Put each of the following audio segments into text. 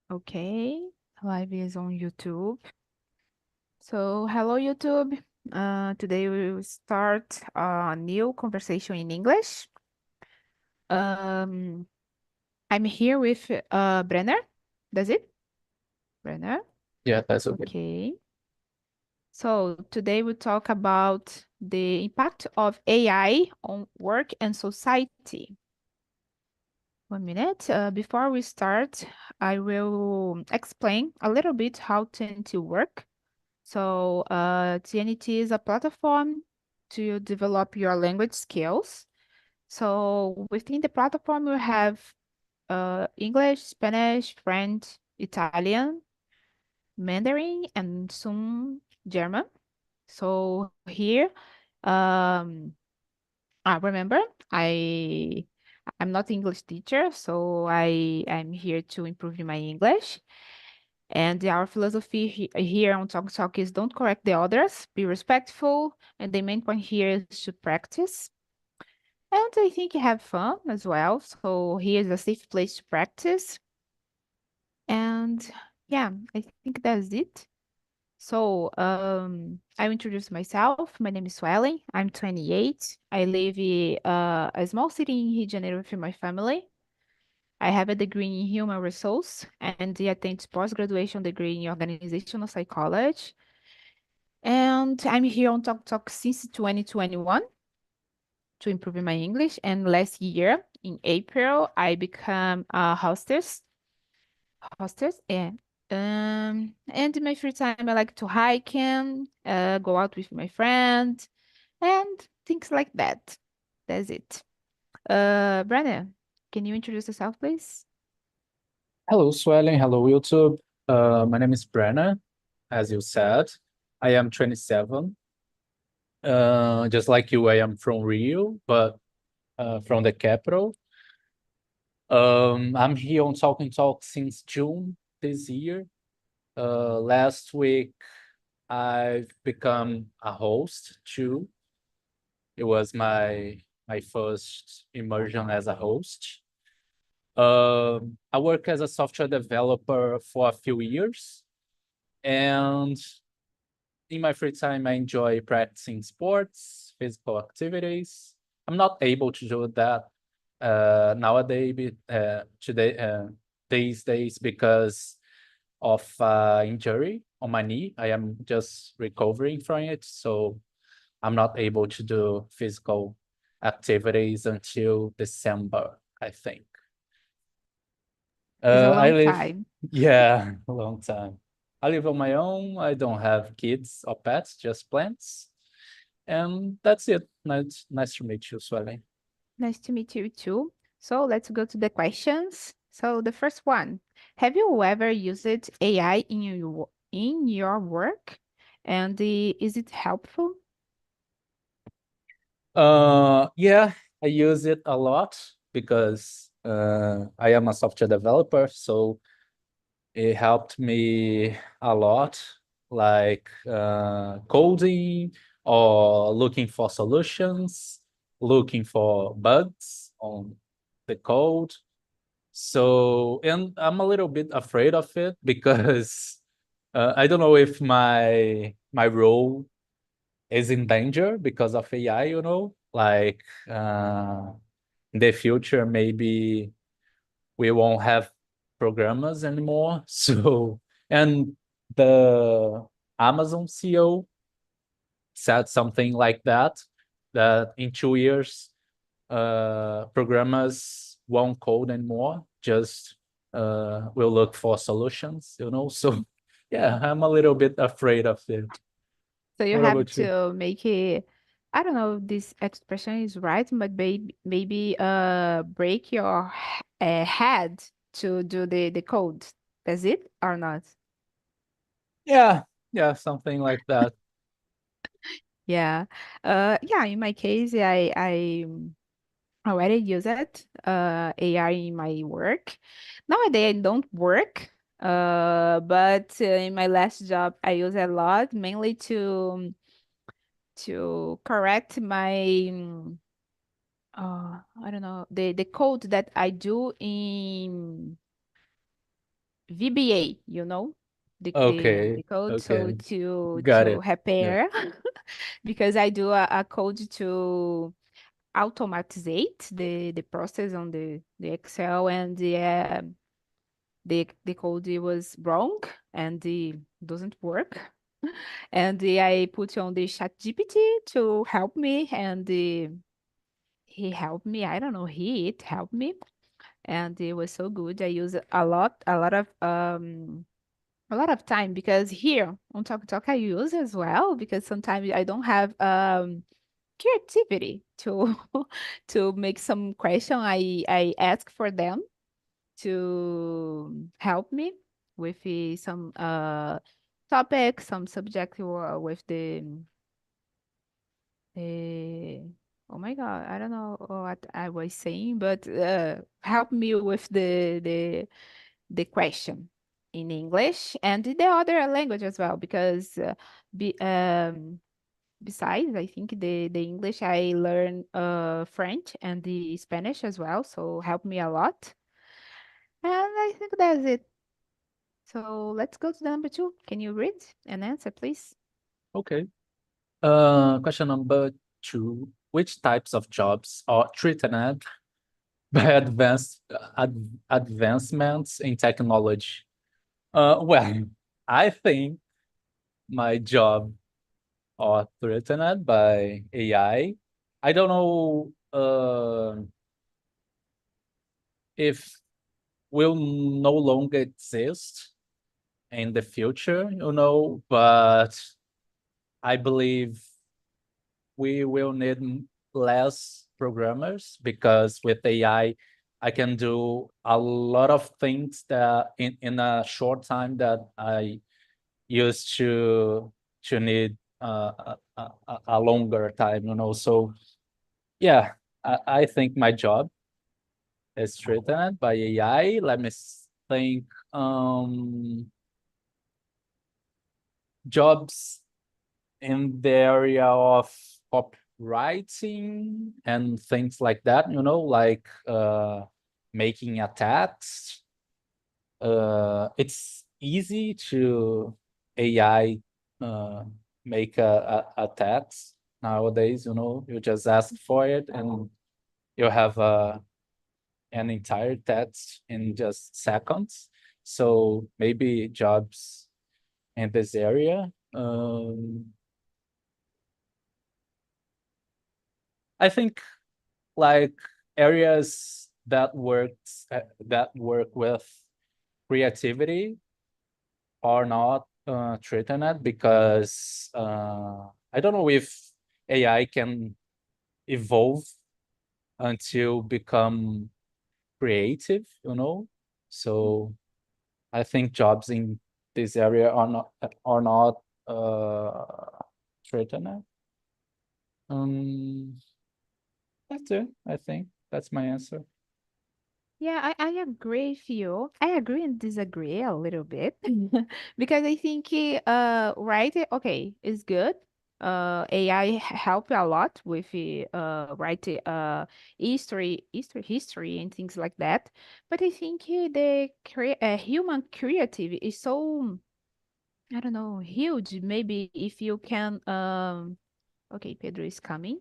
Okay, live is on YouTube. So, hello YouTube. Today we will start a new conversation in English. Um, I'm here with Brenner. That's it? Brenner. Yeah, that's okay. Okay. So today we talk about the impact of AI on work and society. 1 minute. Before we start, I will explain a little bit how TNT work. So, TNT is a platform to develop your language skills. So, within the platform, you have English, Spanish, French, Italian, Mandarin, and some German. So, here, um, I remember I'm not English teacher, so I'm here to improve my English. And our philosophy here on Talk Talk is don't correct the others, be respectful, and the main point here is to practice. And I think have fun as well. So here is a safe place to practice. And yeah, I think that's it. So I will introduce myself. My name is Swelling. I'm 28. I live in a small city in Rio de Janeiro with my family. I have a degree in human resource and I attend post-graduation degree in organizational psychology. And I'm here on Talk Talk since 2021 to improve my English. And last year in April, I become a hostess. Hostess, yeah. And in my free time, I like to hike and go out with my friend and things like that. That's it. Brennan, can you introduce yourself, please? Hello, Swelling. Hello, YouTube. My name is Brenna, as you said. I am 27. Just like you, I am from Rio, but from the capital. I'm here on Talking Talk since June this year. Last week, I've become a host too. It was my first immersion as a host. I work as a software developer for a few years, and in my free time, I enjoy practicing sports, physical activities. I'm not able to do that nowadays, these days because of injury on my knee. I am just recovering from it, so I'm not able to do physical activities until December, I think. It's a I long live, time. yeah, a long time. I live on my own. I don't have kids or pets, just plants. And that's it. Nice to meet you, Swelling. Nice to meet you too. So let's go to the questions. So the first one, have you ever used AI in your work? And is it helpful? Yeah, I use it a lot because I am a software developer, so it helped me a lot, like coding or looking for solutions, looking for bugs on the code. So, and I'm a little bit afraid of it because I don't know if my role is in danger because of AI, like in the future, maybe we won't have programmers anymore. So, and the Amazon CEO said something like that in 2 years, programmers won't code anymore, just will look for solutions. So, yeah, I'm a little bit afraid of it. So you What have about you? to make it, I don't know if this expression is right, but maybe break your head to do the code. That's it or not? Yeah, yeah, something like that. Yeah. Yeah, in my case, I already use it, AI in my work. Nowadays, I don't work, but in my last job, I use it a lot, mainly to correct my, I don't know, the code that I do in VBA, the Okay, code. So okay, to got it. Yeah. repair, because I do a code to automatize the process on the Excel, and the code was wrong and it doesn't work. And I put on the chat GPT to help me, and he helped me. I don't know, it helped me, and it was so good. I use it a lot of time, because here on Talk I use as well, because sometimes I don't have creativity to to make some question. I ask for them to help me with some topic, some subject, or with the oh my God, I don't know what I was saying, but help me with the question in English and the other language as well, because be, besides, I think the English, I learn French and the Spanish as well, so help me a lot. And I think that's it. So let's go to the number two. Can you read and answer, please? Okay. Question number two. Which types of jobs are threatened by advancements in technology? Well, I think my job are threatened by AI. I don't know if will no longer exist in the future, but I believe we will need less programmers because with I can do a lot of things that in a short time that I used to need a longer time, So yeah, I think my job is threatened by AI. Let me think. Jobs in the area of copywriting and things like that, like making a text. It's easy to AI make a text nowadays, you just ask for it and you have an entire text in just seconds. So maybe jobs in this area. I think like areas that work with creativity are not threatened because I don't know if AI can evolve until become creative, So I think jobs in this area are not threatened. Um, that's it. I think that's my answer. Yeah, I agree with you. I agree and disagree a little bit because I think right, okay, it's good. AI help a lot with writing history and things like that. But I think human creative is so, I don't know, huge. Maybe if you can okay, Pedro is coming.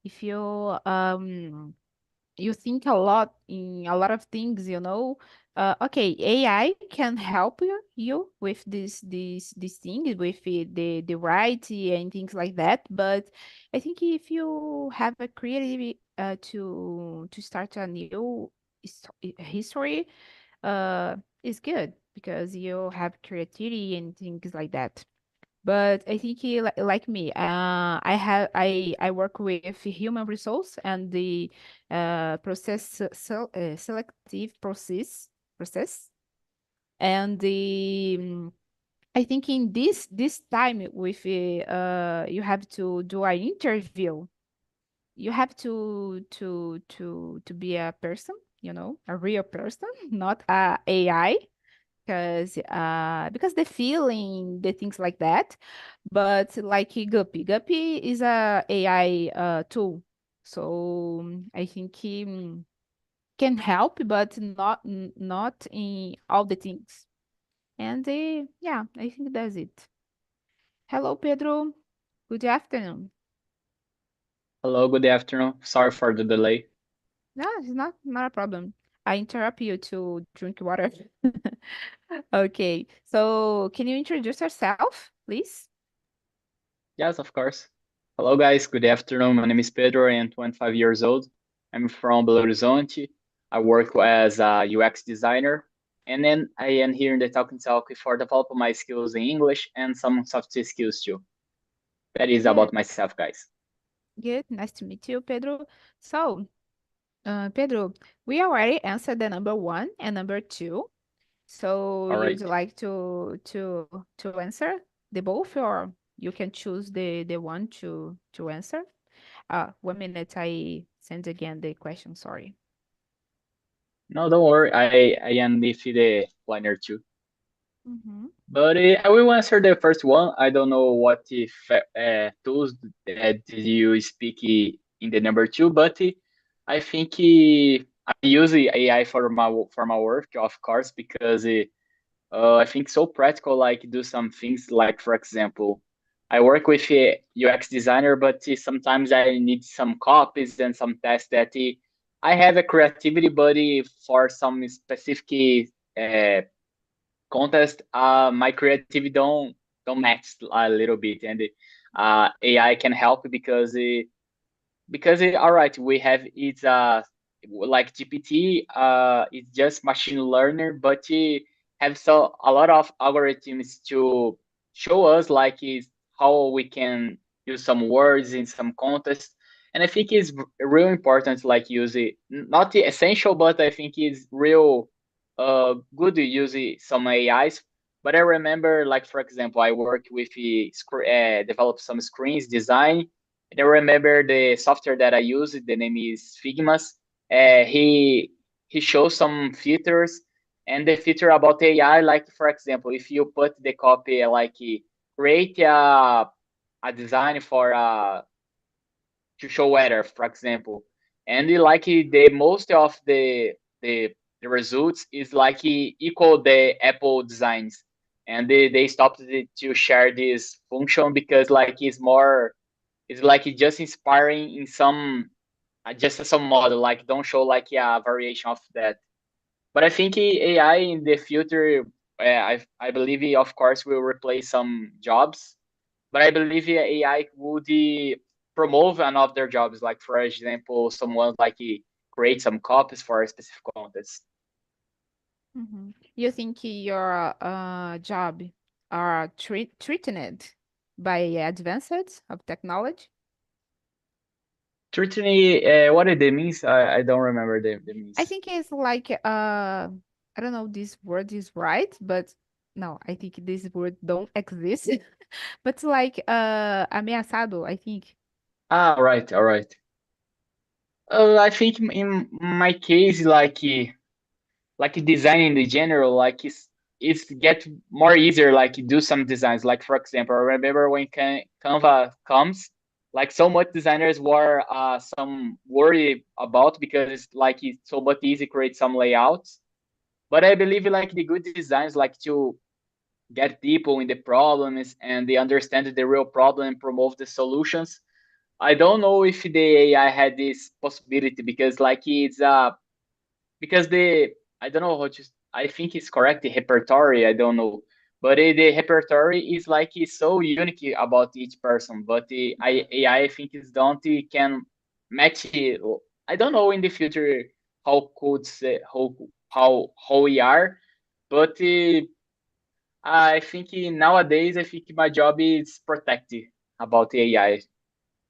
If you think a lot in a lot of things, okay, AI can help you with this thing with the writing and things like that, but I think if you have a creativity to start a new history, is good because you have creativity and things like that. But I think like me, I work with human resource and the selective process, and I think in this time with you have to do an interview. You have to be a person, a real person, not a AI, because the feeling, the things like that. But like Guppy is a AI tool, so I think he can help, but not in all the things. And yeah, I think that's it. Hello, Pedro. Good afternoon. Hello, good afternoon. Sorry for the delay. No, it's not a problem. I interrupt you to drink water. Okay, so can you introduce yourself, please? Yes, of course. Hello, guys. Good afternoon. My name is Pedro. I am 25 years old. I'm from Belo Horizonte. I work as a UX designer. And then I am here in the Talk and Talk for developing my skills in English and some soft skills too. That is Good, about myself, guys. good. Nice to meet you, Pedro. So, Pedro, we already answered the number one and number two. So All you'd right. like to answer the both, or you can choose the one to answer? 1 minute, I send again the question, sorry. No, don't worry. I am with the planner too. Mm-hmm. But I will answer the first one. I don't know what if, tools did you speak in the number two, but I think I use AI for my work, of course, because I think so practical. Like do some things, like for example, I work with a UX designer, but sometimes I need some copies and some tests that I have a creativity, but for some specific uh, contest, my creativity don't match a little bit, and AI can help because all right, we have it's like GPT, it's just machine learner, but it have so a lot of algorithms to show us like is how we can use some words in some context. And I think it's real important, like use it, not the essential, but I think it's real good to use some AIs. But I remember, like for example, I work with develop some screens design, and I remember the software that I use. The name is Figmas. He shows some features, and the feature about AI, like for example, if you put the copy like create a design for to show weather, for example, and like the most of the results is like equal the Apple designs, and they stopped to share this function because like it's like just inspiring in some just some model, like don't show like a variation of that. But I think AI in the future, I believe of course will replace some jobs, but I believe AI would promote another jobs, like for example someone like create some copies for a specific contest. Mm-hmm. You think your job are threatened by advances of technology? Certainly, what it means, I don't remember the I means. think it's like I don't know this word is right, but no, I think this word don't exist. But like ameaçado, I think. Ah, all right. I think in my case, like designing in general, like it's get more easier, like do some designs, like for example, I remember when Canva comes, like so much designers were some worry about because it's like it's so much easy create some layouts. But I believe like the good designs, like to get people in the problems and they understand the real problem and promote the solutions. I don't know if the AI had this possibility because like it's because the I don't know how to I think it's correct, the repertoire, I don't know, but the repertoire is like it's so unique about each person, but the AI think is don't can match it. I don't know in the future how could say how we are, but I think nowadays I think my job is protected about the AI.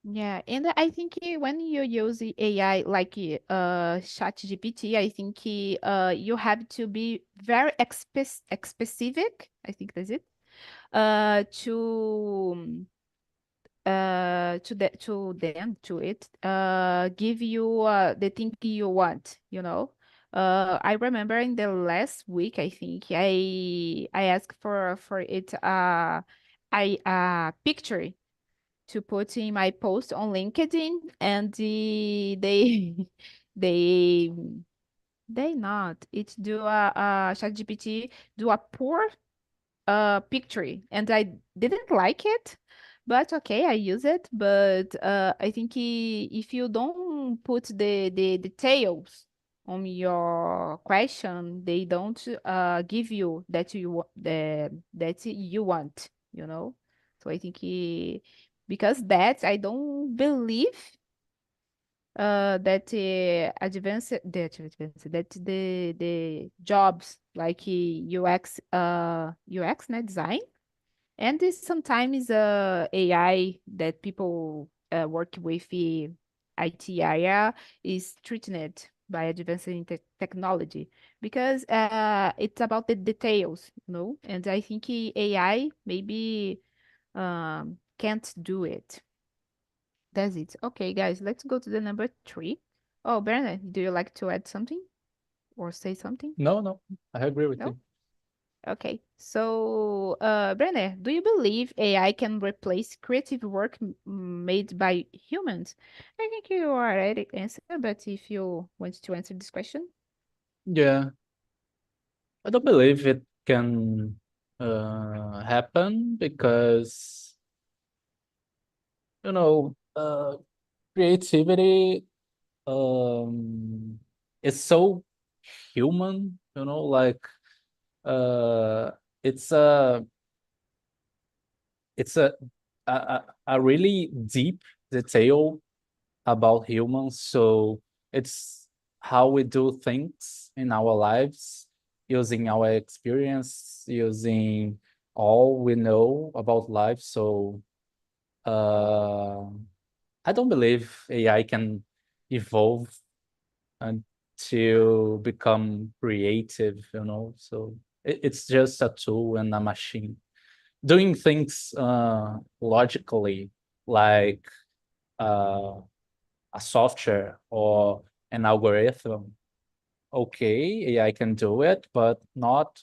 Yeah, and I think when you use the AI like ChatGPT, I think you have to be very specific. I think that's it. To to them to it give you the thing you want, you know. I remember in the last week, I think I asked for it I picture to put in my post on LinkedIn, and they they they not it do a ChatGPT do a poor picture, and I didn't like it, but okay, I use it. But I think if you don't put the details on your question, they don't give you that you want, you know. So I think because that I don't believe that the jobs like UX, né, design, and this sometimes AI that people work with the IT area is treated by advancing technology because it's about the details, you know, and I think AI maybe can't do it. That's it. Okay, guys, let's go to the number three. Oh, Bernard, do you like to add something or say something? No, I agree with No? you. Okay. So, Brenner, do you believe AI can replace creative work made by humans? I think you already answered, but if you want to answer this question. Yeah, I don't believe it can happen because, you know, creativity is so human, like uh, it's a it's a really deep detail about humans. So it's how we do things in our lives, using our experience, using all we know about life. So uh, I don't believe AI can evolve and to become creative, So it's just a tool and a machine doing things logically, like uh, a software or an algorithm. Okay, AI can do it, but not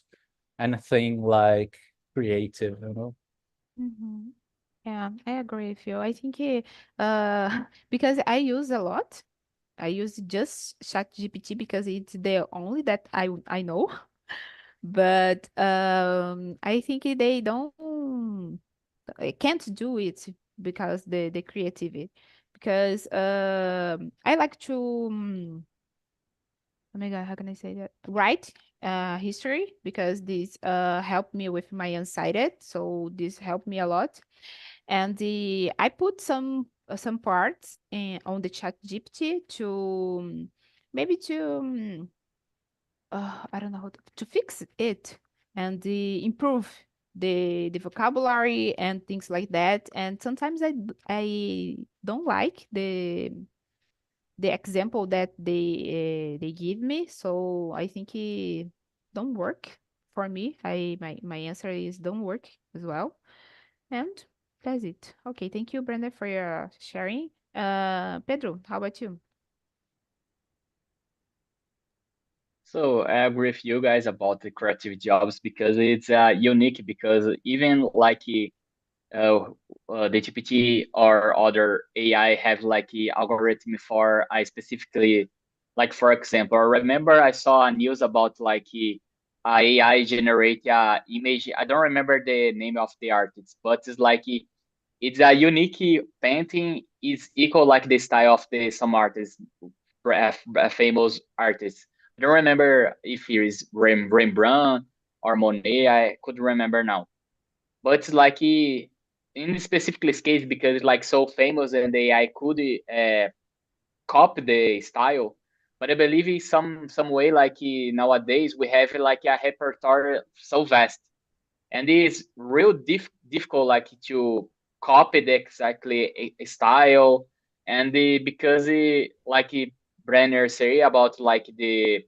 anything like creative. Mm-hmm. Yeah, I agree with you. I think because I use a lot. I use just ChatGPT because it's the only that I know. But I think they don't I can't do it because the creativity. Because I like to oh my God, how can I say that? Write history because this helped me with my anxiety. So this helped me a lot. And the I put some parts on the chat GPT to maybe to I don't know how to fix it and improve the vocabulary and things like that. And sometimes I don't like the example that they give me, so I think it don't work for me. My answer is don't work as well. And that's it. Okay, thank you, Brenda, for your sharing. Pedro, how about you? So I agree with you guys about the creative jobs because it's unique because even like uh, the GPT or other AI have like the algorithm for I specifically like for example, I remember I saw a news about like AI generate image. I don't remember the name of the artist, but it's like it's a unique painting is equal like the style of the some artists, famous artists. I don't remember if it is Rembrandt or Monet. I could remember now, but it's like in specific case because it's like so famous and they I could copy the style. But I believe in some way like nowadays we have like a repertoire so vast and it's real difficult like to copy the exactly a style and because like Brenner say about like the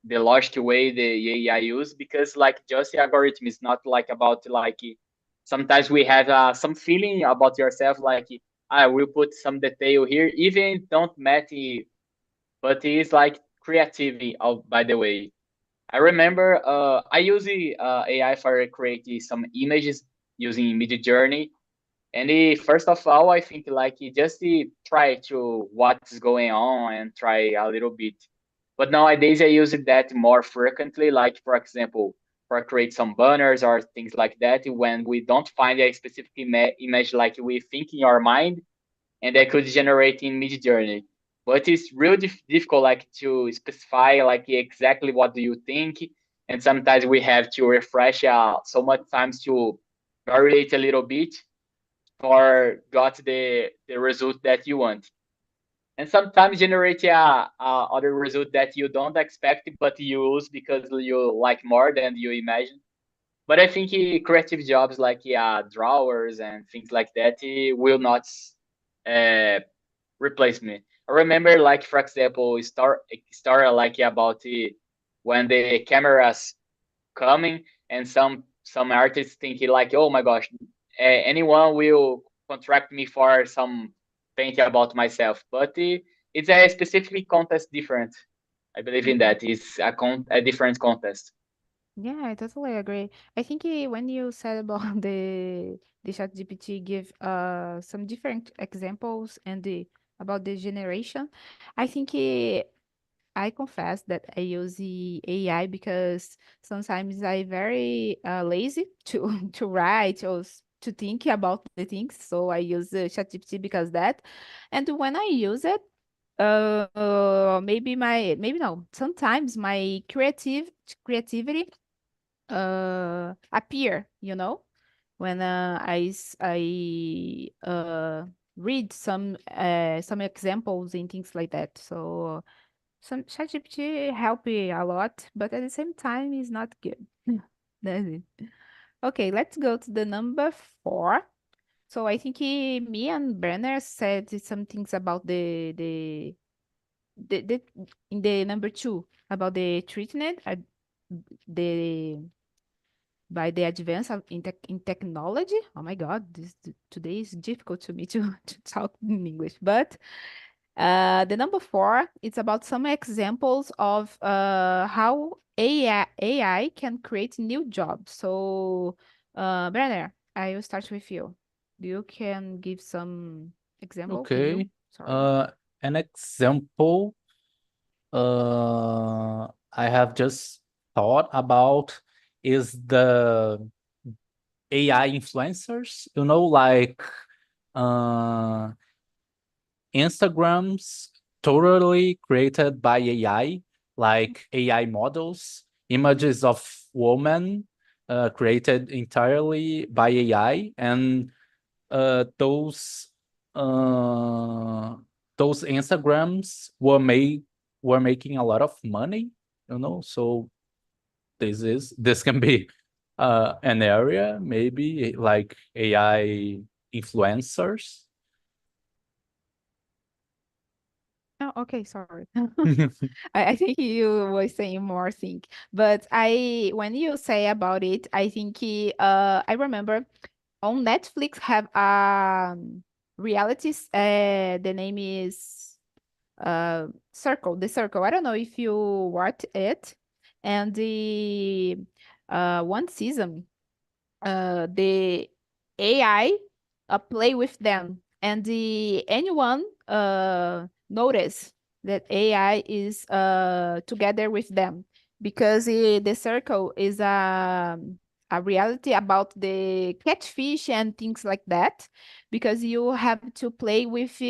logic way the AI use because like just the algorithm is not like about like sometimes we have some feeling about yourself like I will put some detail here even don't match but it's like creativity by the way I remember I use AI for create some images using Mid Journey. And first of all, I think like just try to what's going on and try a little bit. But nowadays I use that more frequently. Like for example, create some banners or things like that when we don't find a specific image like we think in our mind, and that could generate in mid journey. But it's really difficult like to specify like exactly what do you think, and sometimes we have to refresh so much times to variate a little bit for got the result that you want. And sometimes generate a other result that you don't expect but you use because you like more than you imagine. But I think creative jobs like drawers and things like that will not uh, replace me. I remember, like for example, story like about when the cameras coming and some artists think like, oh my gosh, anyone will contract me for some painting about myself, but it's a specific contest different. I believe in Mhm. that. It's a different contest. Yeah, I totally agree. I think when you said about the ChatGPT give some different examples and the about the generation, I think I confess that I use the AI because sometimes I very lazy to to write or to think about the things. So I use the ChatGPT because that. And when I use it, maybe no. Sometimes my creativity appear. When I read some examples and things like that. So. Some ChatGPT help me a lot, but at the same time, it's not good. That's it. Okay, let's go to the number 4. So I think me and Brenner said some things about the in the number 2 about the treatment, the by the advance in technology. Oh my God, today is difficult to me to, to talk in English, but the number 4, it's about some examples of how AI can create new jobs. So, Brenner, I will start with you. You can give some example. Can you? Okay. Sorry. Uh, an example I have just thought about is the AI influencers, like uh, Instagrams totally created by AI, like AI models, images of women created entirely by AI, and those uh, those Instagrams were making a lot of money, So this can be an area maybe like AI influencers. Oh, okay, sorry. I think you were saying more thing, but when you say about it, I think I remember on Netflix have realities. The name is the circle. I don't know if you watch it, and the one season the AI play with them, and the anyone notice that AI is together with them because the circle is a reality about the catfish and things like that, because you have to play with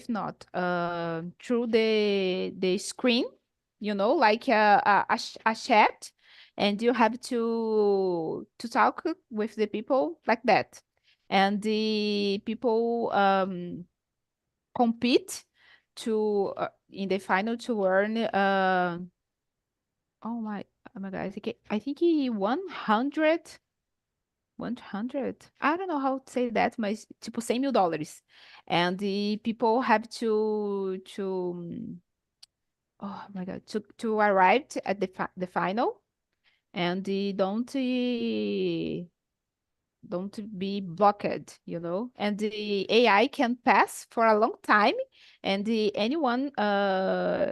not through the screen, like a chat, and you have to talk with the people like that, and the people compete to in the final to earn oh my God, I think he 100. I don't know how to say that, mas tipo $100 mil. And the people have oh my God, to arrive at the final, and they don't be blocked, and the AI can pass for a long time, and anyone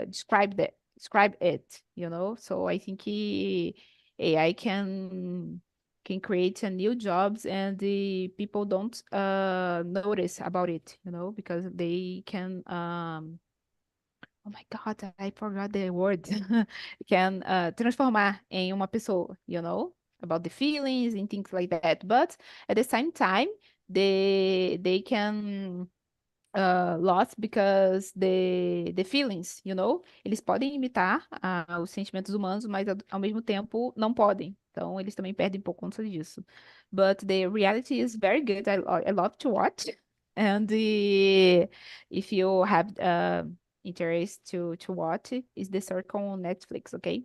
describe it, so I think AI can create a new jobs, and the people don't notice about it, because they can Oh my God, I forgot the word. Can transformar em uma pessoa, you know, about the feelings and things like that. But at the same time, they can lost because the feelings, you know, eles podem imitar os sentimentos humanos, mas ao mesmo tempo não podem. Então eles também perdem um pouco conta disso. But the reality is very good. I love to watch. And if you have interest to watch, it's The Circle on Netflix, okay?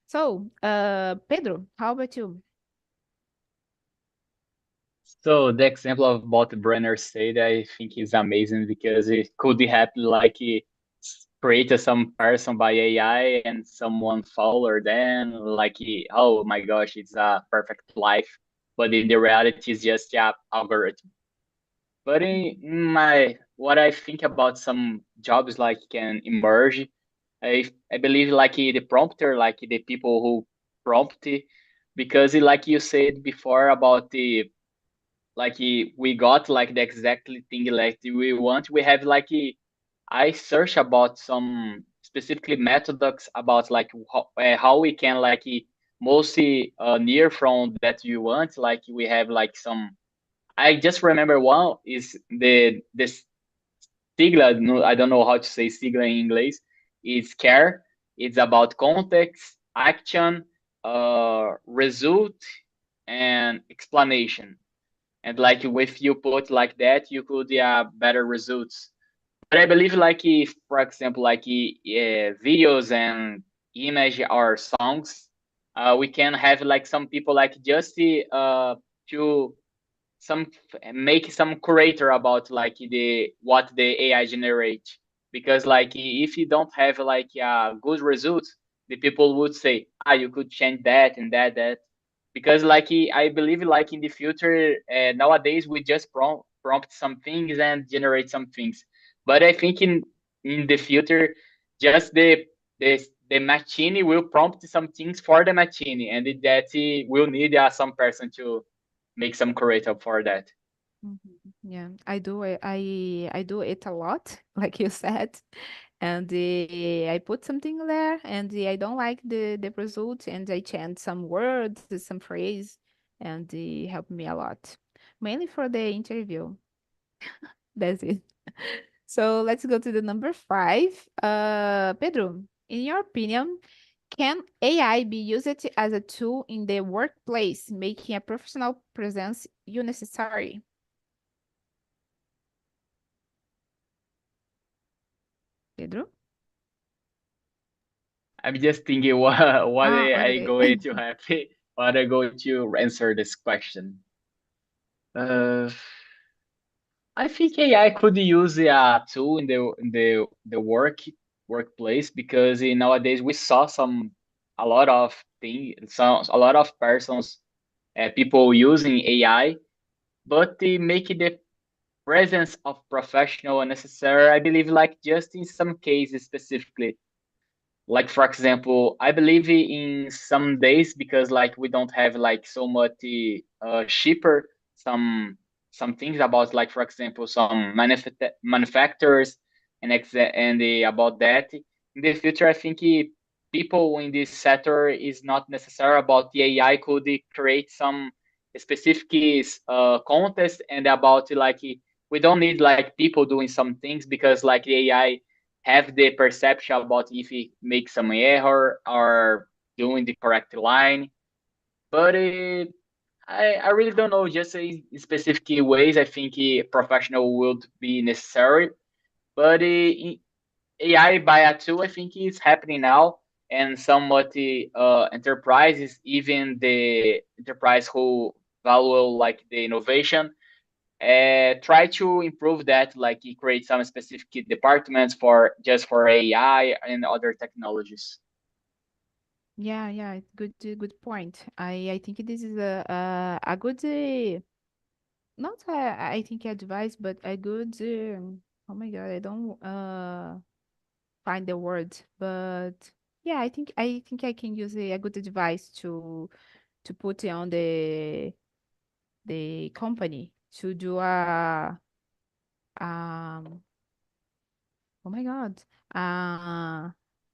So, Pedro, how about you? So the example of what Brenner said, I think is amazing because it could happen like create some person by AI and someone follow them like oh my gosh, it's a perfect life, but in the reality, it's just a algorithm. But in my what I think about some jobs like can emerge, I believe like the prompter, like the people who prompt, because like you said before about the like we got like the exactly thing like we want. We have like I search about some specifically methods about like how we can like mostly near from that you want. Like we have like some. I just remember one is the sigla. No, I don't know how to say sigla in English. It's care. It's about context, action, result, and explanation. And like if you put like that, you could better results. But I believe like if, for example, like videos and image or songs, we can have like some people like just to some make some curator about like the what the AI generate, because like if you don't have like good results, the people would say you could change that and that, because like I believe like in the future nowadays we just prompt some things and generate some things, but I think in the future just the the machine will prompt some things for the machine, and that will need some person to make some curator for that. Mhm. Yeah, I do it. I do it a lot, like you said, and I put something there, and I don't like the result, and I change some words, some phrase, and it helped me a lot, mainly for the interview. That's it. So let's go to the number five. Pedro, in your opinion, can AI be used as a tool in the workplace, making a professional presence unnecessary? Pedro? I'm just thinking what Ah, I okay. going to have, what I going to answer this question. Uh, I think AI could use a tool in the workplace, because nowadays we saw some a lot of things, some a lot of persons, people using AI, but they make the presence of professional unnecessary. I believe like just in some cases specifically. Like for example, I believe in some days, because like we don't have like so much cheaper some things about like for example some manufacturers and about that in the future. I think people in this sector is not necessary about the AI could create some specific contest, and about like we don't need like people doing some things, because like the AI have the perception about if he makes some error or doing the correct line. But I really don't know. Just in specific ways, I think professional would be necessary. But AI by a tool, I think it's happening now, and somewhat enterprises, even the enterprise who value like the innovation, try to improve that, like create some specific departments for just for AI and other technologies. Yeah, yeah, good point. I think this is a good not I think advice, but a good oh my God, I don't find the word, but yeah, I think I can use a good advice to put on the company to do a um Oh my God.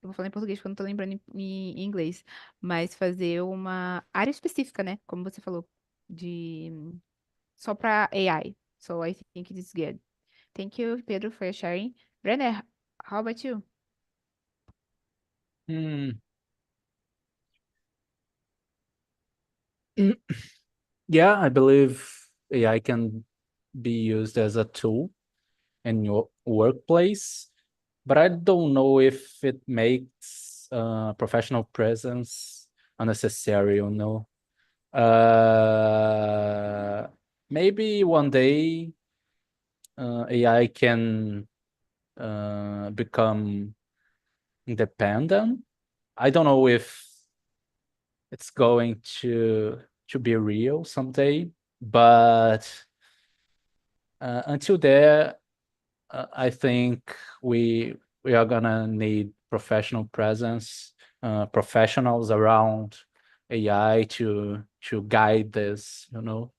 Eu vou falar em português porque eu não tô lembrando em inglês. Mas fazer uma área específica, né? Como você falou, de só para AI. So I think it is good. Thank you, Pedro, for sharing. Brenner, how about you? Hmm. Yeah, I believe AI can be used as a tool in your workplace, but I don't know if it makes professional presence unnecessary, you know. Uh, Maybe one day AI can become independent. I don't know if it's going to be real someday, but until there, I think we are gonna need professional presence, professionals around AI to guide this, you know.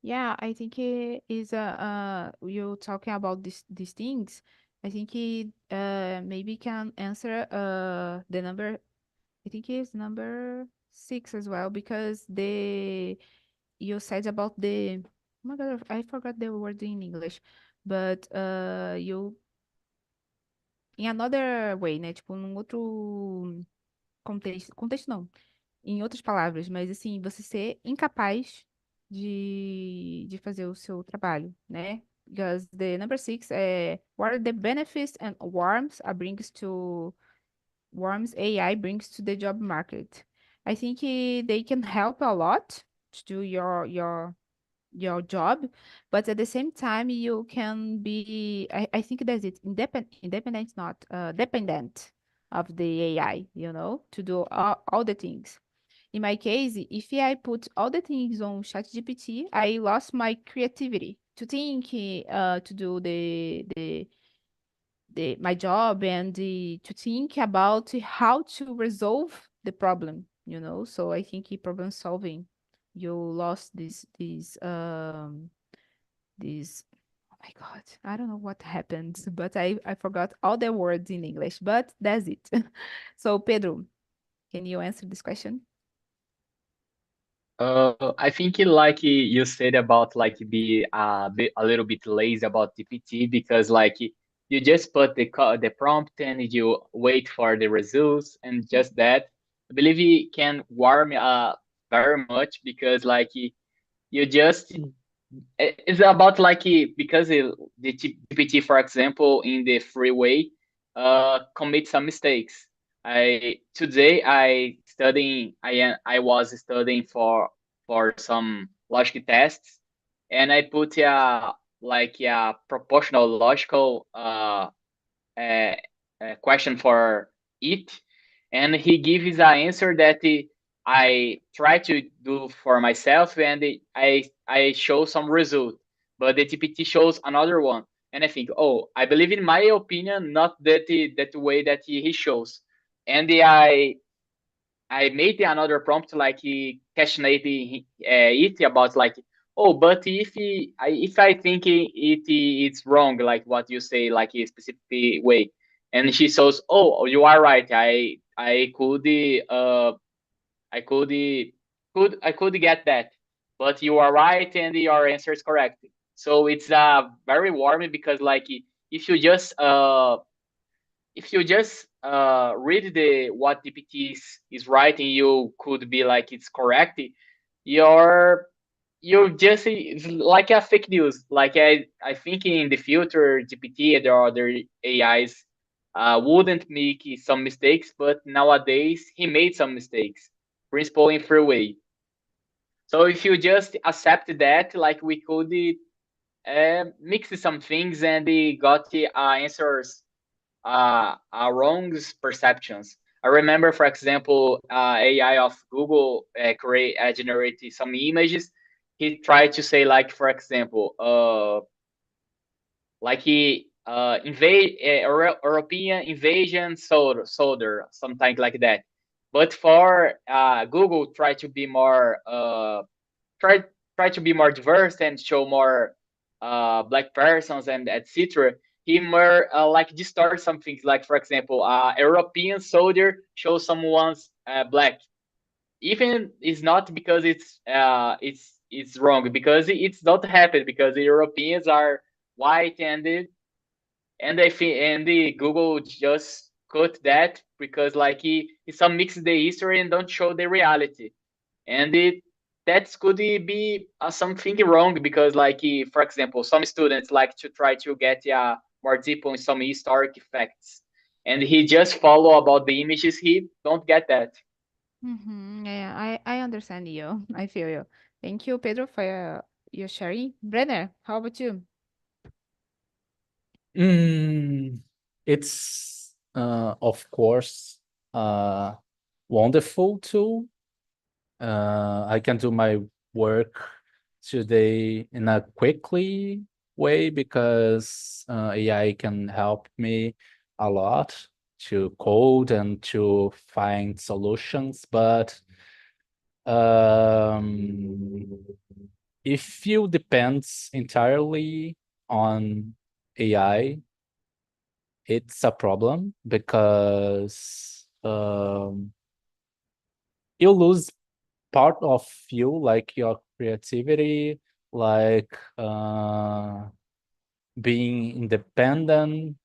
Yeah, I think it is you talking about these things. I think it maybe can answer the number. I think it's number 6 as well because the you said about the oh my God, I forgot the word in English, but you em another way, né? Tipo, num outro contexto não, em outras palavras, mas assim, você ser incapaz de fazer o seu trabalho, né? Because the number 6 é what are the benefits and worms AI brings to the job market. I think they can help a lot to do your job, but at the same time you can be I think that's it independent not dependent of the AI, to do all the things. In my case, if I put all the things on ChatGPT, I lost my creativity to think to do the my job and to think about how to resolve the problem, so I think in problem solving you lost this oh my God, I don't know what happened, but I forgot all the words in English, but that's it. So Pedro, can you answer this question? I think like you said about like be a little bit lazy about GPT because like you just put the prompt and you wait for the results and just that. I believe it can warm very much because like you just it's about like because the GPT, for example, in the freeway, commit some mistakes. I was studying for some logic tests, and I put a proportional logical uh, question for it, and he gives an answer that I try to do for myself, and I show some result, but the GPT shows another one, and I think, oh, I believe in my opinion, not that way that he shows, and I made another prompt like he questioned it about like, oh, but if I think it's wrong, like what you say, like a specific way, and she says, oh, you are right. I could get that, but you are right, and your answer is correct. So it's very warm because like if you just uh if you just read the what GPT is writing, you could be like it's correct. You're you just it's like a fake news. Like I think in the future GPT and the other AIs wouldn't make some mistakes, but nowadays he made some mistakes. Principal in freeway. So if you just accept that, like we could mix some things and got answers wrong perceptions. I remember, for example, AI of Google generate some images. He tried to say, like, for example, like he invade European invasion soldier, something like that. But for Google, try try to be more diverse and show more black persons and etc. he more like distort some things. Like for example, European soldier shows someone's black. Even it's not because it's wrong, because it's not happened, because the Europeans are white, and I think and the Google just cut that because like he some mix the history and don't show the reality, and that could be something wrong, because like for example, some students like to try to get more deep on some historic facts, and he just follow about the images, he don't get that. Yeah, I understand you. I feel you. Thank you, Pedro, for your sharing. Brenner, how about you? Mm, it's of course wonderful tool. I can do my work today in a quickly way because AI can help me a lot to code and to find solutions. But um, if you depends entirely on AI, it's a problem because you lose part of you, like your creativity, like being independent,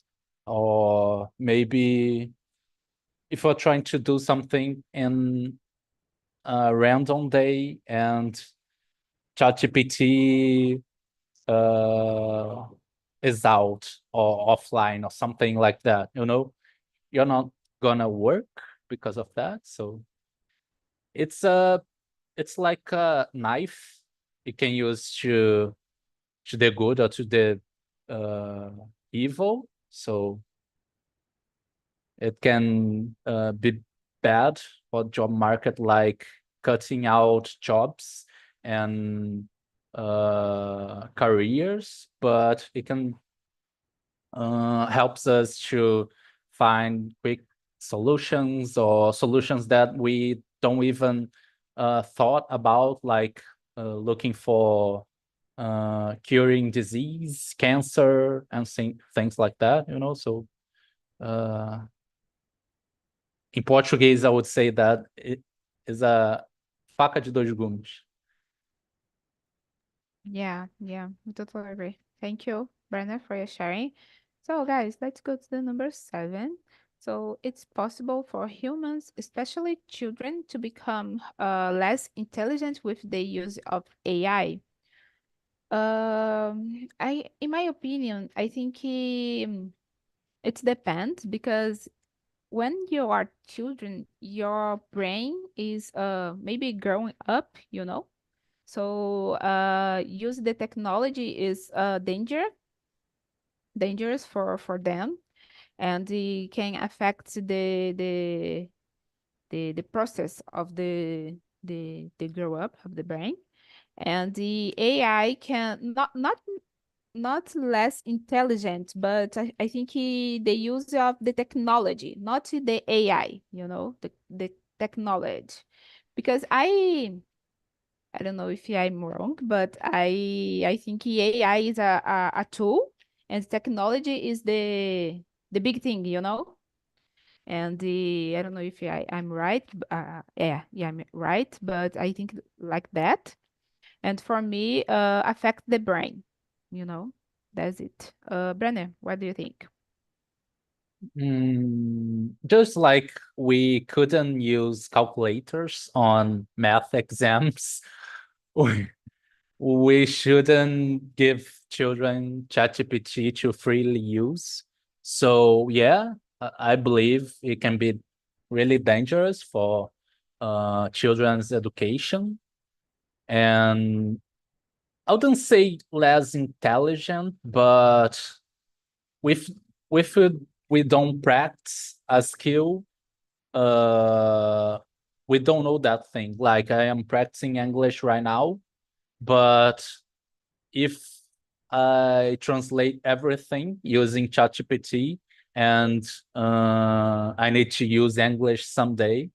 or maybe if you're trying to do something in a random day and ChatGPT uh, is out or offline or something like that, you're not gonna work because of that. So it's a it's like a knife you can use to the good or to the uh, evil. So it can be bad for job market, like cutting out jobs and careers, but it can helps us to find quick solutions or solutions that we don't even thought about, like looking for curing disease, cancer, and things like that. So uh, in Portuguese, I would say that it is a faca de dois gumes. Yeah, I totally agree. Thank you, Brenner, for your sharing. So, guys, let's go to the number 7. So, it's possible for humans, especially children, to become less intelligent with the use of AI. In my opinion, I think it depends because when you are children, your brain is maybe growing up, So use the technology is dangerous for them, and it can affect the process of the grow up of the brain. And the AI can not less intelligent, but I think the use of the technology, not the AI, the technology. Because I don't know if I'm wrong, but I think AI is a tool, and technology is the big thing, And I don't know if I'm right. Yeah, I'm right, but I think like that. And for me, affect the brain, you know. That's it. Brenner, what do you think? Just like we couldn't use calculators on math exams, we we shouldn't give children ChatGPT to freely use. So yeah, I believe it can be really dangerous for children's education. And I wouldn't say less intelligent, but with with it, we don't practice a skill, uh we don't know that thing. Like I am practicing English right now, but if I translate everything using ChatGPT and I need to use English someday,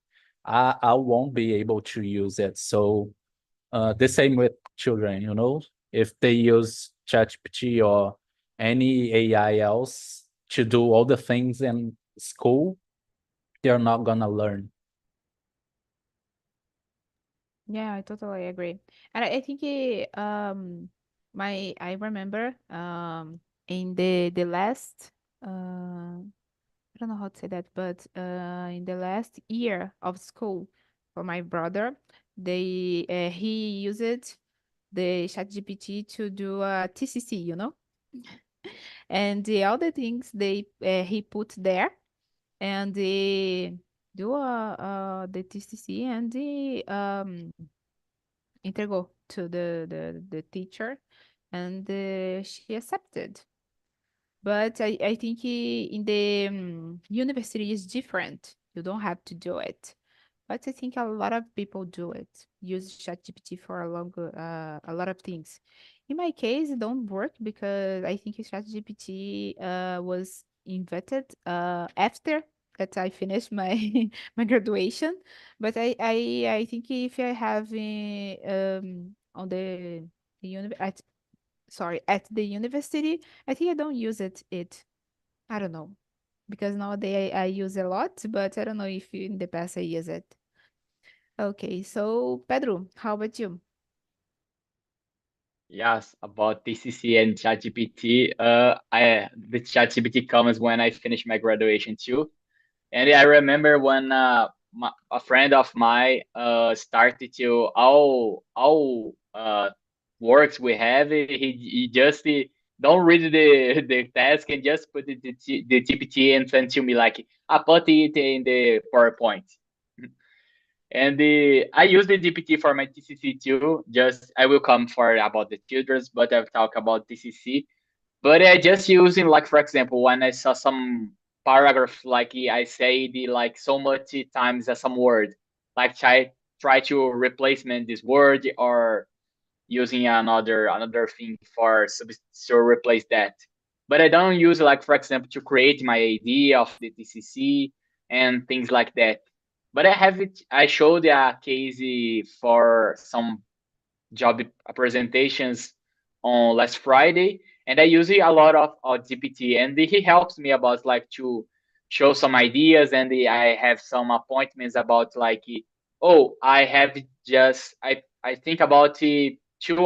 I won't be able to use it. So the same with children, if they use ChatGPT or any AI else to do all the things in school, they're not gonna learn. Yeah, I totally agree. And I think I remember in the last I don't know how to say that, but in the last year of school for my brother, he used the ChatGPT to do a TCC, and all the things he put there, and they do the TCC, and the entregou to the teacher, and she accepted. But I think in the university is different. You don't have to do it. But I think a lot of people do it. Use ChatGPT for a lot of things. In my case, it don't work because I think ChatGPT was invented after that I finished my my graduation. But I think if I have on at the university, I think I don't use it. I don't know. Because nowadays I use a lot, but I don't know if in the past I use it. Okay, so Pedro, how about you? Yes, about TCC and ChatGPT. The ChatGPT comes when I finish my graduation too. And I remember when a friend of mine started to all works we have. He just don't read the task and just put the GPT and send to me like I put it in the PowerPoint. And I use the GPT for my TCC too. Just I will come for about the children's, but I'll talk about TCC. But I just using like for example when I saw some paragraph like I say the like so much times as some word like try to replacement this word or using another thing for to replace that. But I don't use like for example to create my idea of the TCC and things like that. But I have it. I showed a case for some job presentations on last Friday, and I use it a lot of GPT, and he helps me about like to show some ideas, and I have some appointments about like, oh, I have just I think about two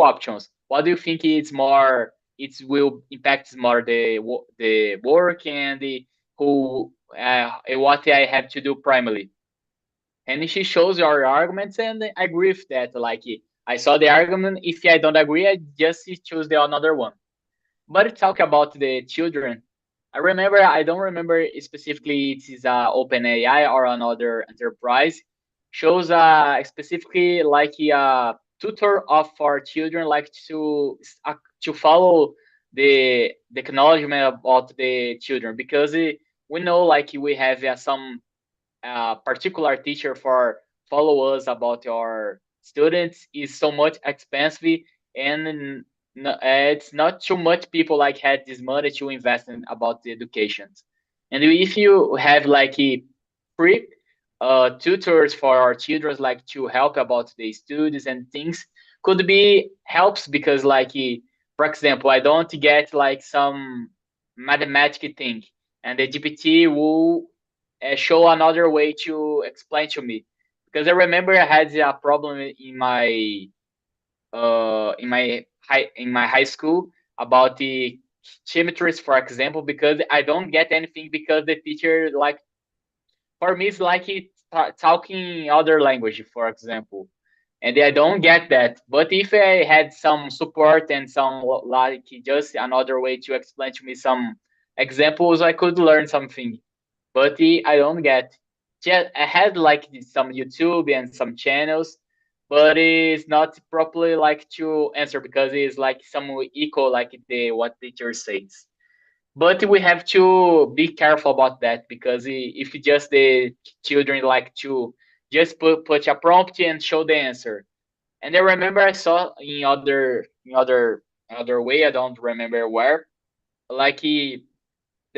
options. What do you think is more? It will impact more the work and the who what I have to do primarily, and she shows your arguments and I agree with that. Like I saw the argument. If I don't agree, I just choose the another one. But talk about the children. I don't remember specifically it is Open AI or another enterprise. Shows specifically like a tutor of for children like to follow the acknowledgement about the children because we know like we have some particular teacher for follow us about our students is so much expensive and it's not too much people like had this money to invest in about the education. And if you have like a free tutors for our children like to help about the studies and things could be helps because like for example I don't get like some mathematic thing and the GPT will show another way to explain to me because I remember I had a problem in my high school about the geometries for example because I don't get anything because the teacher like for me it's like talking other language for example and I don't get that but if I had some support and some like just another way to explain to me some examples I could learn something but I don't get. I had like some YouTube and some channels, but it's not properly like to answer because it's like some equal like the what teacher says. But we have to be careful about that because if just the children like to just put a prompt and show the answer. And I remember I saw in other way I don't remember where like the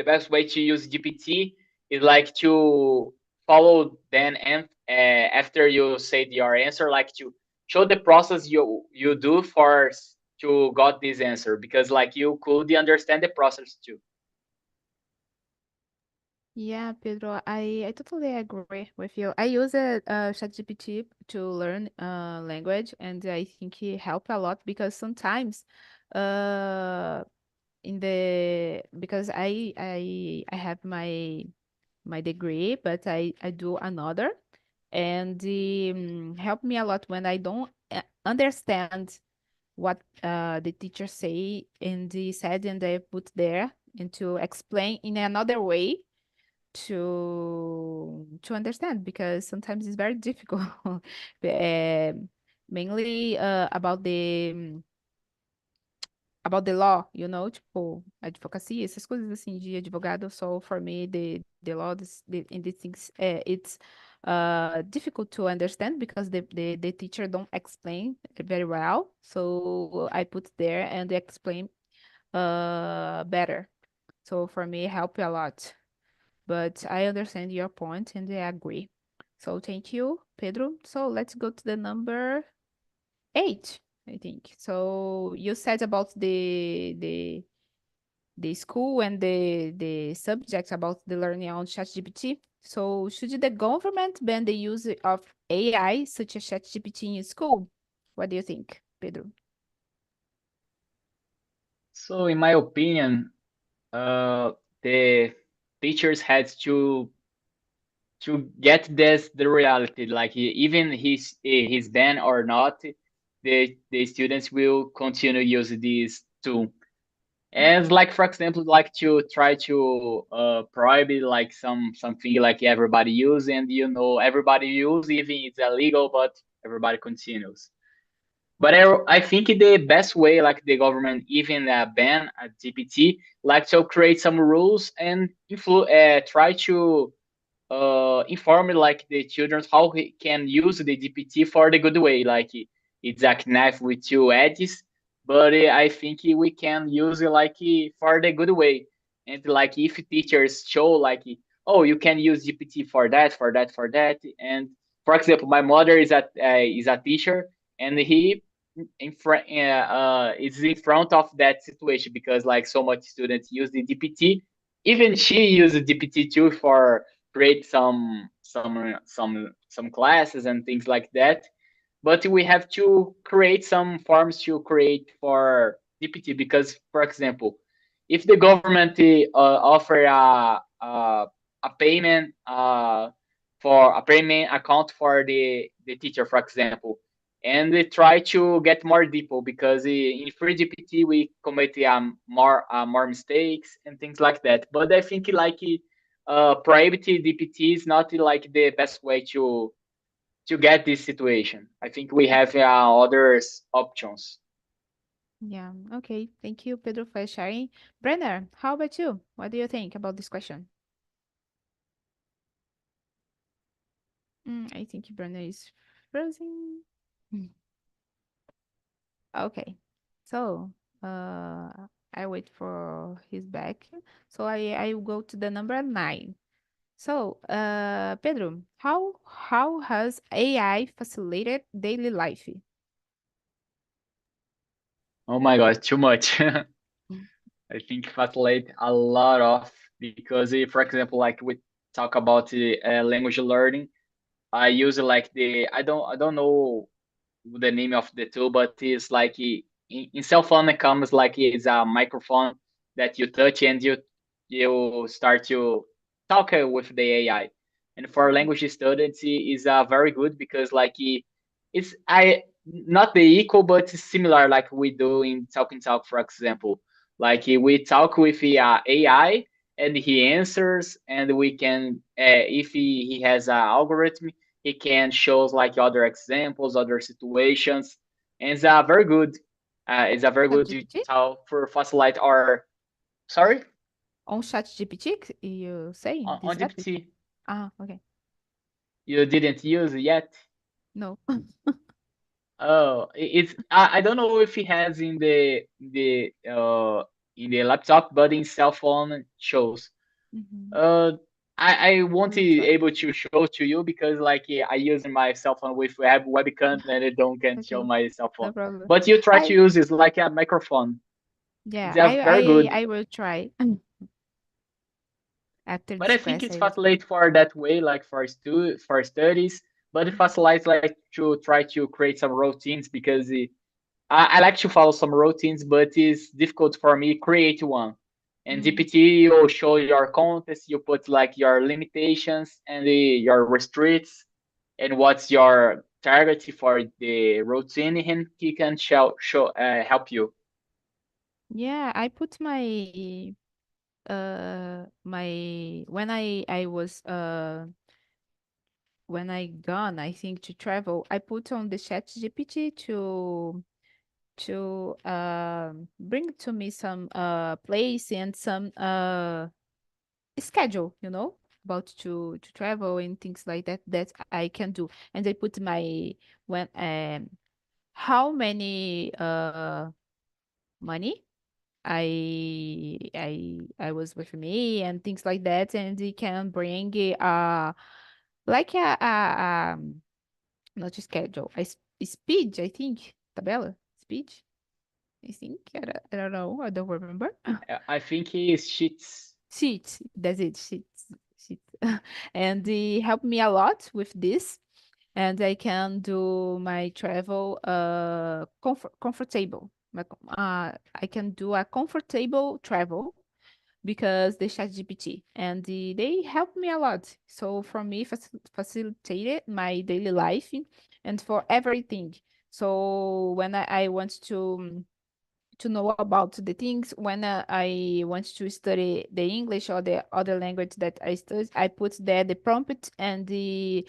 best way to use GPT is like to follow then and after you say your answer, like to show the process you do for to got this answer, because like you could understand the process too. Yeah, Pedro, I totally agree with you. I use ChatGPT to learn language, and I think it helped a lot because sometimes uh in the because I have my degree, but I do another, and help me a lot when I don't understand what the teacher say and the said, and I put there and to explain in another way to understand because sometimes it's very difficult. Eh, Mainly about the law, tipo, advocacia, essas coisas assim de advogado. So for me, the law, and these things, it's difficult to understand because the teacher don't explain very well. So I put there and they explain better. So for me, it helped a lot. But I understand your point and I agree. So thank you, Pedro. So let's go to the number 8, I think. So you said about the school and the subject about the learning on ChatGPT. So should the government ban the use of AI such as ChatGPT in school? What do you think, Pedro? So in my opinion, the teachers had to get this the reality, like even his ban or not, the students will continue use this tool. And Mhm. like for example, like to try to prohibit like something like everybody use, and everybody use even it's illegal, but everybody continues. But I think the best way, like the government even ban a GPT, like to create some rules and try to inform like the children how he can use the GPT for the good way. Like it's a knife with two edges, but I think we can use it like for the good way. And like if teachers show like, oh, you can use GPT for that, for that, for that. And for example, my mother is a teacher, and he in front is in front of that situation because like so much students use the GPT. Even she uses GPT too for create some classes and things like that. But we have to create some forms to create for GPT because, for example, if the government offer a payment for a payment account for the teacher, for example, and they try to get more deeper because in free GPT we commit more mistakes and things like that. But I think like private DPT is not like the best way to get this situation. I think we have other options. Yeah, okay. Thank you, Pedro, for sharing. Brenner, how about you? What do you think about this question? I think Brenner is frozen. Mm. Okay. So, I wait for his back. So I will go to the number 9. So, Pedro, how has AI facilitated daily life? Oh my god, too much. Mm. I think facilitate a lot of because for example, like we talk about language learning, I use like I don't know the name of the tool, but it's like in cell phone it comes like it's a microphone that you touch and you start to talk with the AI. And for language students, is very good because like it's I not the equal, but it's similar like we do in Talking Talk, for example. Like we talk with the AI and he answers, and we can if he has an algorithm, he can shows like other examples, other situations, and it's a very good. It's a very good ChatGPT? tool for facilitate our. Sorry, On ChatGPT, you say on this app? GPT, Ah, okay. you didn't use it yet. No. Oh, it's I don't know if it has in the laptop, but in cell phone it shows. Mhm. Uh, I won't Let me be try. able to show to you because like I use my cell phone with webcam and I don't can show Okay, my cell no phone. problem. But you try to I use it like a microphone. Yeah, It's very good. I will try after But this I think class. it's I will try. facilitate for that way, like for studies. But it Mhm. facilitates like to try to create some routines because I like to follow some routines, but it's difficult for me create one. And Mm. GPT will show your context, you put like your limitations and your restricts and what's your target for the routine, and he can show help you. Yeah, I put my when I was when I gone, I think to travel, I put on the chat GPT to bring to me some place and some schedule, about to travel and things like that that I can do. And I put my when how many money I was with me and things like that, and it can bring like not a schedule, speed, I think, tabela, speed, I think, I don't know, I don't remember. I think it's sheets. Sheets, that's it, sheets, sheets. And they help me a lot with this, and I can do my travel comfortable. I can do a comfortable travel because they chat GPT and they help me a lot. So for me, facilitated my daily life and for everything. So when I want to know about the things, when I want to study the English or the other language that I study, I put there the prompt and they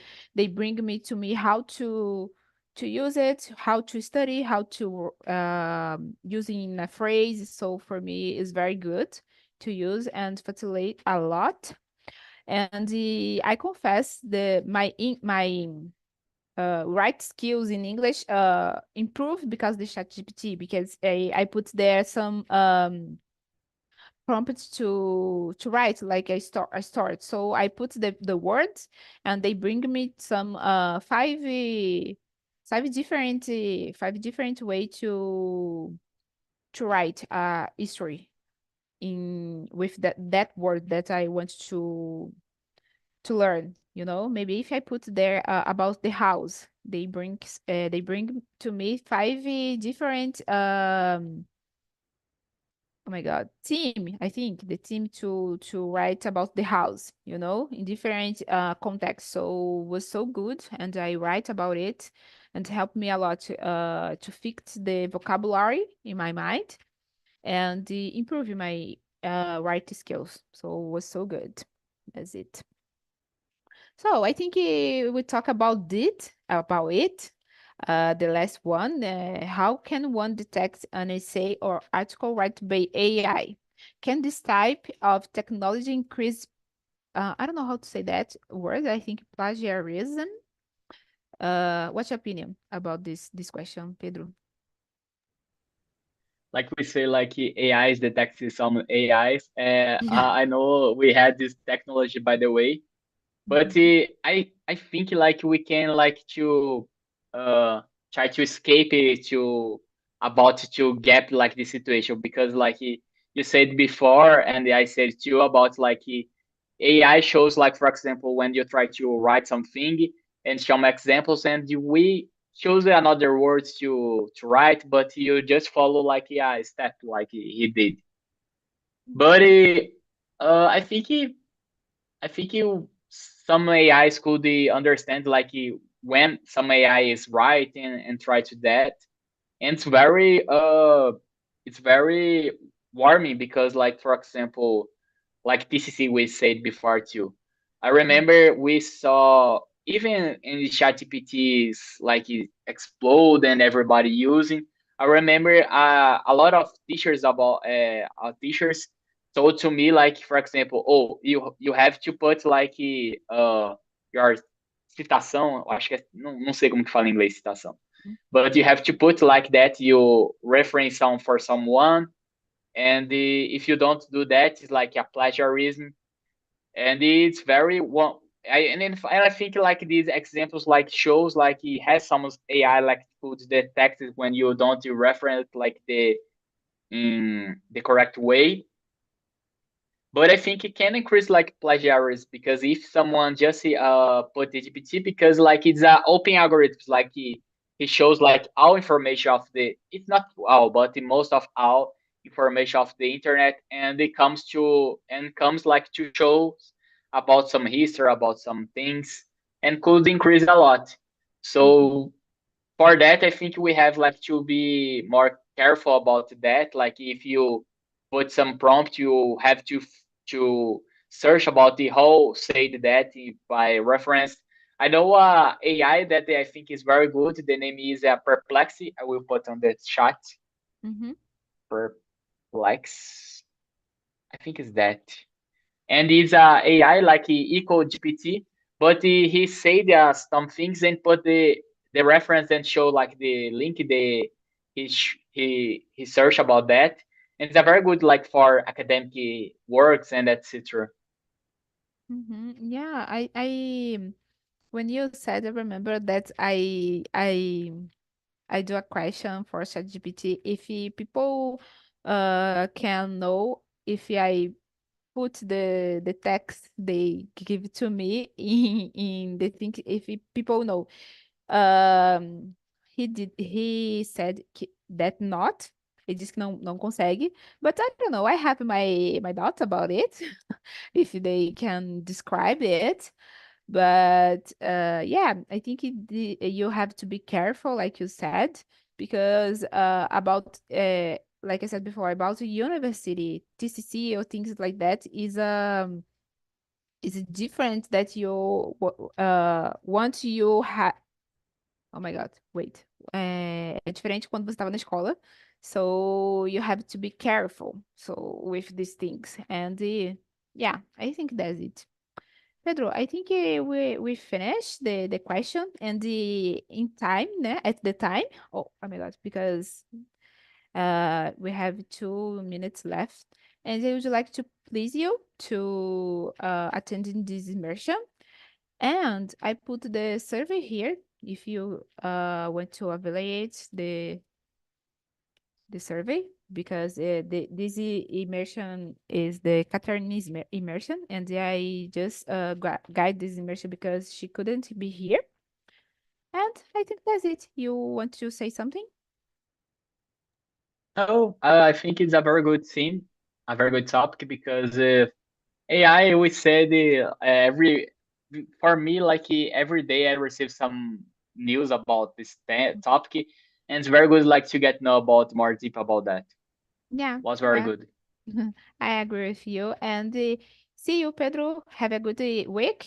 bring me to me how to use it, how to study, how to using a phrase. So for me, it's very good to use and facilitate a lot. And I confess my write skills in English improved because the ChatGPT, because I put there some prompts to write like I start. So I put the words and they bring me some five different way to write history in with that word that I want to learn. Maybe if I put there about the house, they bring to me five different oh my god, team, I think the team to write about the house, in different contexts. So was so good, and I write about it and helped me a lot to fix the vocabulary in my mind and improve my writing skills. So was so good. That's it. So I think we talk about it. The last one, how can one detect an essay or article written by AI? Can this type of technology increase, I don't know how to say that word, I think plagiarism? What's your opinion about this question, Pedro? Like we say, like AI is detecting some AIs. Yeah. I know we had this technology by the way, but Mhm. I think like we can like to uh try to escape it to about to get like the situation because like you said before and I said too about like AI shows like for example when you try to write something and some examples and we choose another words to write but you just follow like yeah step like he did but I think some AIs could understand like when some AI is right and try to that. And it's very warming because like for example, like TCC we said before too. I remember we saw even in the chat GPTs like it explode and everybody using. I remember a lot of teachers about teachers told to me like for example, oh you have to put like your citação, eu acho que não sei como que fala em inglês citação, but you have to put like that you reference some for someone and if you don't do that it's like a plagiarism and it's very one. And I think like these examples like shows like it has some AI like puts the texts when you don't reference like in the correct way. But I think it can increase like plagiarism because if someone just put the GPT because like it's a open algorithms like he shows like all information of the it's not all but the most of all information of the internet and it comes like to shows about some history about some things and could increase a lot. Mhm. So for that I think we have like to be more careful about that, like if you put some prompt you have to search about the whole said that by reference. I know AI that I think is very good, the name is Perplexity. I will put on the chat. Mhm. Perplex, I think is that, and it's AI like he equal GPT, but he said some things and put the reference and show like the link he searched about that, and it's a very good like for academic works and etc. Yeah, when you said, I remember that I do a question for ChatGPT if people can know if I put the text they give to me in the thing if people know. Um, he said that not. Ele disse que não consegue, but I don't know. I have my doubts about it, if they can describe it. But yeah, I think you have to be careful, like you said, because about like I said before, about the university, TCC or things like that is different that you once you have. Oh my God, wait. É diferente quando você estava na escola. So you have to be careful so with these things. And yeah, I think that's it. Pedro, I think we finished the question and the in time, né? At the time. Oh my God, because we have 2 minutes left. And I would like to please you to attend in this immersion. And I put the survey here if you want to evaluate the survey because this immersion is the Catherine's immersion, and I just guide this immersion because she couldn't be here. And I think that's it. You want to say something? No, I think it's a very good theme, a very good topic because AI, we said every for me like every day I receive some news about this topic, and it's very good like to get know about more deep about that. Yeah, Was very yeah. good. I agree with you. And see you, Pedro. Have a good week.